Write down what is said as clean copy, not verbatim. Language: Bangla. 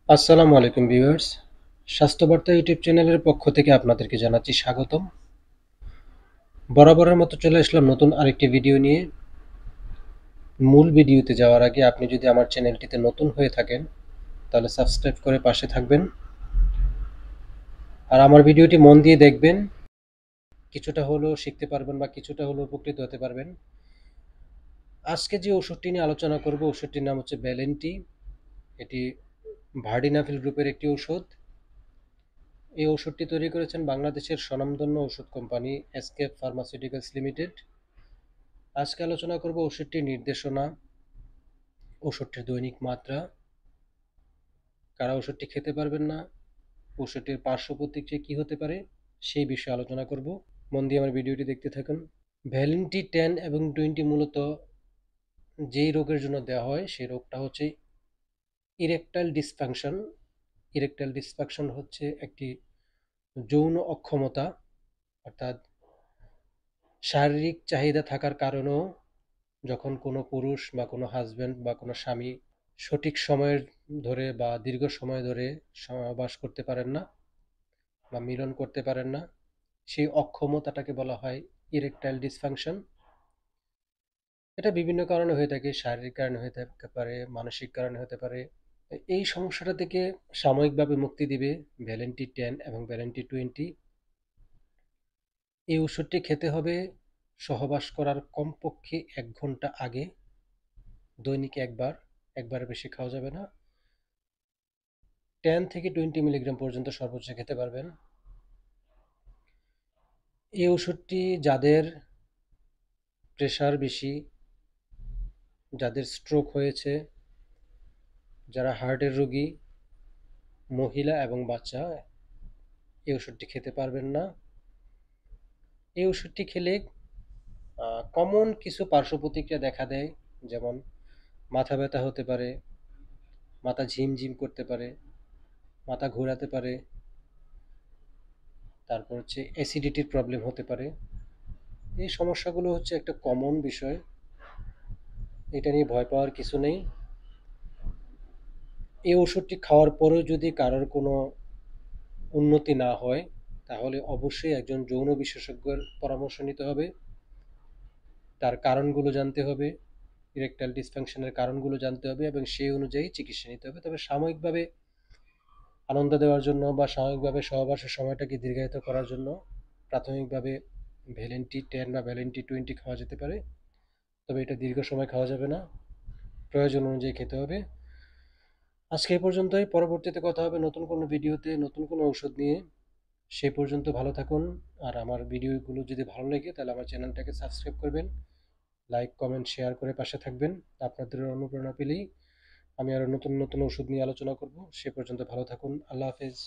আসসালামু আলাইকুম ভিউয়ার্স। স্বাস্থ্যবার্তা ইউটিউব চ্যানেলের পক্ষ থেকে আপনাদেরকে জানাচ্ছি স্বাগতম। বরাবরের মতো চলে আসলাম নতুন আরেকটি ভিডিও নিয়ে। মূল ভিডিওতে যাওয়ার আগে আপনি যদি আমার চ্যানেলটিতে নতুন হয়ে থাকেন তাহলে সাবস্ক্রাইব করে পাশে থাকবেন আর আমার ভিডিওটি মন দিয়ে দেখবেন। কিছুটা হলেও শিখতে পারবেন বা কিছুটা হলেও উপকৃত হতে পারবেন। আজকে যে ওষুধটি নিয়ে আলোচনা করব ওষুধটির নাম হচ্ছে ব্যালেন্টি। এটি ভার্ডিনাফিল গ্রুপের একটি ওষুধ। এই ওষুধটি তৈরি করেছেন বাংলাদেশের স্বনামধন্য ওষুধ কোম্পানি এসকেপ ফার্মাসিউটিক্যালস লিমিটেড। আজকে আলোচনা করব ওষুধটির নির্দেশনা, ওষুধটির দৈনিক মাত্রা, কারা ওষুধটি খেতে পারবেন না, ওষুধটির পার্শ্ব প্রতিক্রিয়া কী হতে পারে সেই বিষয়ে আলোচনা করব। মন দিয়ে আমার ভিডিওটি দেখতে থাকুন। ভ্যালিনটি 10 এবং 20 মূলত যেই রোগের জন্য দেওয়া হয় সেই রোগটা হচ্ছে ইরেকটাইল ডিসফাংশন। ইরেকটাইল ডিসফাংশন হচ্ছে একটি যৌন অক্ষমতা, অর্থাৎ শারীরিক চাহিদা থাকার কারণেও যখন কোনো পুরুষ বা কোনো হাজব্যান্ড বা কোনো স্বামী সঠিক সময়ের ধরে বা দীর্ঘ সময় ধরে সহবাস করতে পারেন না বা মিলন করতে পারেন না, সেই অক্ষমতাটাকে বলা হয় ইরেকটাইল ডিসফাংশন। এটা বিভিন্ন কারণে হয়ে থাকে, শারীরিক কারণে হয়ে থাকতে পারে, মানসিক কারণে হতে পারে। এই সমস্যাটা থেকে সাময়িকভাবে মুক্তি দিবে ভ্যালেন্টি 10 এবং ভ্যালেন্টি 20। এই ওষুধটি খেতে হবে সহবাস করার কমপক্ষে 1 ঘন্টা আগে, দৈনিক একবার, একবারের বেশি খাওয়া যাবে না। 10 থেকে 20 মিলিগ্রাম পর্যন্ত সর্বোচ্চ খেতে পারবেন। এই ওষুধটি যাদের প্রেশার বেশি, যাদের স্ট্রোক হয়েছে, যারা হার্টের রোগী, মহিলা এবং বাচ্চা এই ওষুধটি খেতে পারবেন না। এই ওষুধটি খেলে কমন কিছু পার্শ্ব প্রতিক্রিয়া দেখা দেয়, যেমন মাথা ব্যথা হতে পারে, মাথা ঝিমঝিম করতে পারে, মাথা ঘোরাতে পারে, তারপর হচ্ছে অ্যাসিডিটির প্রবলেম হতে পারে। এই সমস্যাগুলো হচ্ছে একটা কমন বিষয়, এটা নিয়ে ভয় পাওয়ার কিছু নেই। এই ওষুধটি খাওয়ার পরেও যদি কারোর কোনো উন্নতি না হয় তাহলে অবশ্যই একজন যৌন বিশেষজ্ঞের পরামর্শ নিতে হবে, তার কারণগুলো জানতে হবে, ইরেকটাইল ডিসফাংশনের কারণগুলো জানতে হবে এবং সেই অনুযায়ী চিকিৎসা নিতে হবে। তবে সাময়িকভাবে আনন্দ দেওয়ার জন্য বা সাময়িকভাবে সহবাসের সময়টাকে দীর্ঘায়িত করার জন্য প্রাথমিকভাবে ভ্যালেন্টি 10 বা ভ্যালেন্টি 20 খাওয়া যেতে পারে, তবে এটা দীর্ঘ সময় খাওয়া যাবে না, প্রয়োজন অনুযায়ী খেতে হবে। আজকে এই পর্যন্তই, পরবর্তীতে কথা হবে নতুন কোনো ভিডিওতে নতুন কোনো ওষুধ নিয়ে। সেই পর্যন্ত ভালো থাকুন। আর আমার ভিডিওগুলো যদি ভালো লাগে তাহলে আমার চ্যানেলটাকে সাবস্ক্রাইব করবেন, লাইক কমেন্ট শেয়ার করে পাশে থাকবেন। আপনাদের অনুপ্রেরণা পেলেই আমি আরও নতুন নতুন ওষুধ নিয়ে আলোচনা করব। সে পর্যন্ত ভালো থাকুন। আল্লাহ হাফেজ।